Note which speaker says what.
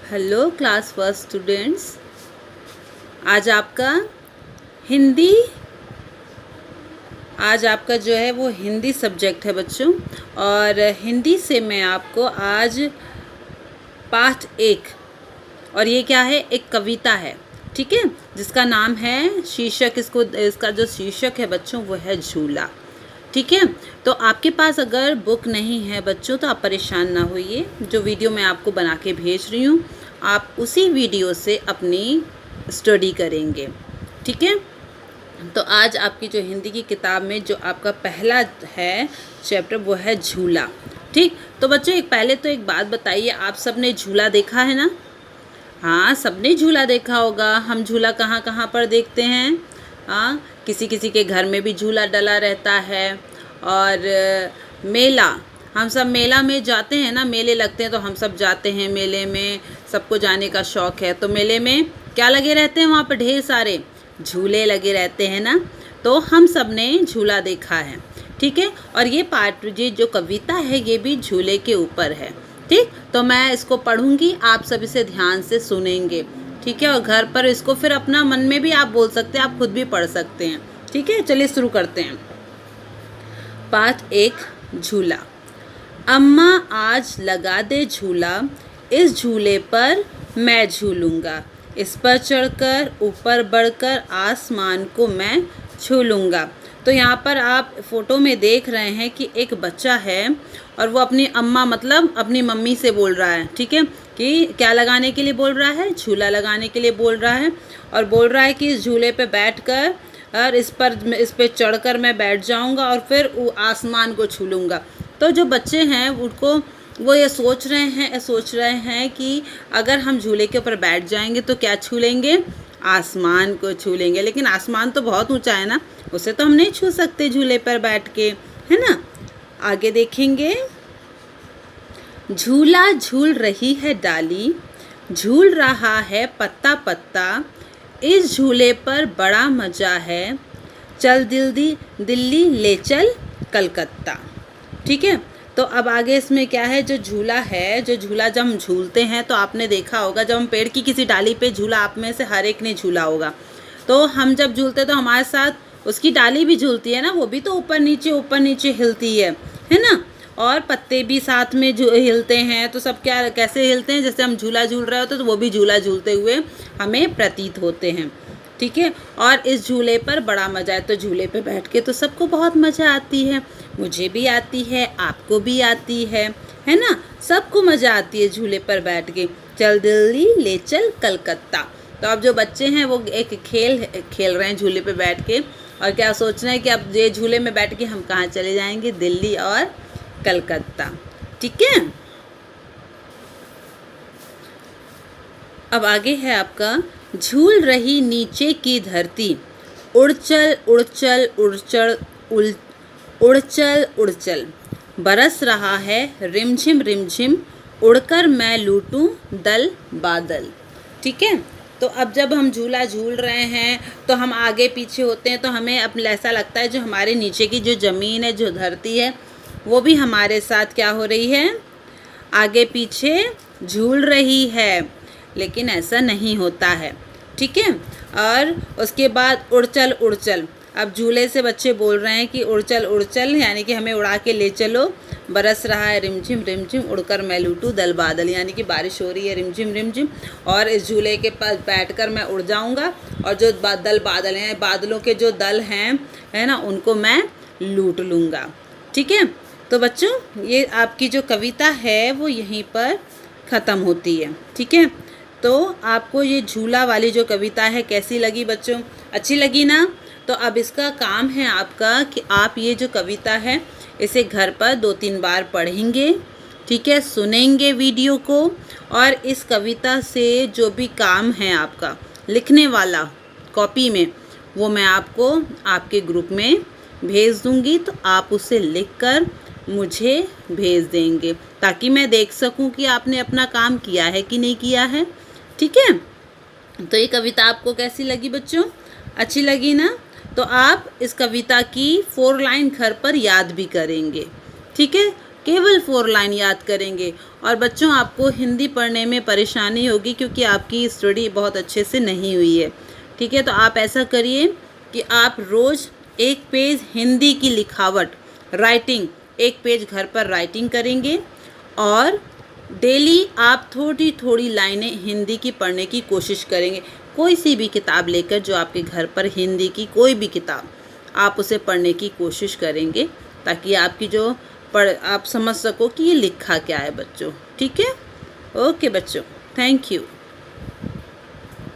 Speaker 1: Hello class first students. आज आपका हिंदी आज आपका जो है वो हिंदी सब्जेक्ट है बच्चों। और हिंदी से मैं आपको आज पाठ 1 और ये क्या है, एक कविता है, ठीक है, जिसका नाम है शीर्षक, इसका जो शीर्षक है बच्चों वो है झूला। ठीक है, तो आपके पास अगर बुक नहीं है बच्चों तो आप परेशान ना होइए। जो वीडियो मैं आपको बना के भेज रही हूँ आप उसी वीडियो से अपनी स्टडी करेंगे। ठीक है, तो आज आपकी जो हिंदी की किताब में जो आपका पहला है चैप्टर वो है झूला। ठीक, तो बच्चों एक बात बताइए, आप सब ने झूला देखा है ना? हाँ, सबने झूला देखा होगा। हम झूला कहाँ कहाँ पर देखते हैं? हाँ, किसी किसी के घर में भी झूला डला रहता है। और मेला, हम सब मेला में जाते हैं ना, मेले लगते हैं तो हम सब जाते हैं मेले में, सबको जाने का शौक़ है। तो मेले में क्या लगे रहते हैं? वहाँ पर ढेर सारे झूले लगे रहते हैं ना। तो हम सब ने झूला देखा है। ठीक है, और ये जो कविता है ये भी झूले के ऊपर है। ठीक, तो मैं इसको पढ़ूंगी, आप सब इसे ध्यान से सुनेंगे। ठीक है, और घर पर इसको फिर अपना मन में भी आप बोल सकते हैं, आप खुद भी पढ़ सकते हैं। ठीक है, चलिए शुरू करते हैं। पाठ 1 झूला। अम्मा आज लगा दे झूला, इस झूले पर मैं झूलूंगा, इस पर चढ़कर ऊपर बढ़कर आसमान को मैं छू लूँगा। तो यहाँ पर आप फ़ोटो में देख रहे हैं कि एक बच्चा है और वो अपनी अम्मा मतलब अपनी मम्मी से बोल रहा है। ठीक है, कि क्या लगाने के लिए बोल रहा है? झूला लगाने के लिए बोल रहा है। और बोल रहा है कि इस झूले पे बैठकर और इस पे चढ़कर मैं बैठ जाऊंगा और फिर आसमान को छू लूँगा। तो जो बच्चे हैं उनको वो ये सोच रहे हैं कि अगर हम झूले के ऊपर बैठ जाएंगे तो क्या छू लेंगे? आसमान को छू लेंगे। लेकिन आसमान तो बहुत ऊंचा है ना, उसे तो हम नहीं छू सकते झूले पर बैठ के, है ना। आगे देखेंगे। झूला झूल रही है डाली, झूल रहा है पत्ता पत्ता, इस झूले पर बड़ा मज़ा है, चल दिल्ली ले चल कलकत्ता। ठीक है, तो अब आगे इसमें क्या है, जो झूला जब हम झूलते हैं तो आपने देखा होगा, जब हम पेड़ की किसी डाली पे झूला, आप में से हर एक ने झूला होगा। तो हम जब झूलते तो हमारे साथ उसकी डाली भी झूलती है ना, वो भी तो ऊपर नीचे हिलती है ना। और पत्ते भी साथ में हिलते हैं। तो सब कैसे हिलते हैं? जैसे हम झूला झूल रहे होते तो वो भी झूला झूलते हुए हमें प्रतीत होते हैं। ठीक है, और इस झूले पर बड़ा मज़ा है। तो झूले पे बैठ के तो सबको बहुत मज़ा आती है, मुझे भी आती है, आपको भी आती है ना, सबको मज़ा आती है झूले पर बैठ के। चल दिल्ली ले चल कलकत्ता। तो अब जो बच्चे हैं वो एक खेल रहे हैं झूले पे बैठ के, और क्या सोच रहे हैं कि अब ये झूले में बैठ के हम कहाँ चले जाएंगे? दिल्ली और कलकत्ता। ठीक है, अब आगे है आपका झूल रही नीचे की धरती, उड़ चल उड़ चल उड़ चल उड़ चल, बरस रहा है रिमझिम, उड़कर मैं लूटूं दल बादल। ठीक है, तो अब जब हम झूला झूल रहे हैं तो हम आगे पीछे होते हैं तो हमें अब ऐसा लगता है जो हमारे नीचे की जो ज़मीन है, जो धरती है, वो भी हमारे साथ क्या हो रही है? आगे पीछे झूल रही है। लेकिन ऐसा नहीं होता है। ठीक है, और उसके बाद उड़ चल। अब झूले से बच्चे बोल रहे हैं कि उड़ चल यानी कि हमें उड़ा के ले चलो, बरस रहा है रिमझिम, उड़कर मैं लूटूं दल बादल, यानी कि बारिश हो रही है रिमझिम, और इस झूले के पास बैठकर मैं उड़ जाऊंगा और जो दल बादल हैं, बादलों के जो दल हैं, है ना, उनको मैं लूट लूँगा। ठीक है, तो बच्चों ये आपकी जो कविता है वो यहीं पर ख़त्म होती है। ठीक है, तो आपको ये झूला वाली जो कविता है कैसी लगी बच्चों? अच्छी लगी ना? तो अब इसका काम है आपका कि आप ये जो कविता है इसे घर पर 2-3 बार पढ़ेंगे। ठीक है, सुनेंगे वीडियो को, और इस कविता से जो भी काम है आपका लिखने वाला कॉपी में, वो मैं आपको आपके ग्रुप में भेज दूँगी। तो आप उसे लिखकर मुझे भेज देंगे ताकि मैं देख सकूं कि आपने अपना काम किया है कि नहीं किया है। ठीक है, तो ये कविता आपको कैसी लगी बच्चों? अच्छी लगी ना? तो आप इस कविता की 4 लाइन घर पर याद भी करेंगे। ठीक है, केवल 4 लाइन याद करेंगे। और बच्चों आपको हिंदी पढ़ने में परेशानी होगी क्योंकि आपकी स्टडी बहुत अच्छे से नहीं हुई है, ठीक है। तो आप ऐसा करिए कि आप रोज़ एक पेज हिंदी की लिखावट, राइटिंग, एक पेज घर पर राइटिंग करेंगे और डेली आप थोड़ी थोड़ी लाइनें हिंदी की पढ़ने की कोशिश करेंगे। कोई सी भी किताब लेकर, जो आपके घर पर हिंदी की कोई भी किताब, आप उसे पढ़ने की कोशिश करेंगे ताकि आपकी जो आप समझ सको कि ये लिखा क्या है बच्चों, ठीक है। ओके बच्चों, थैंक यू।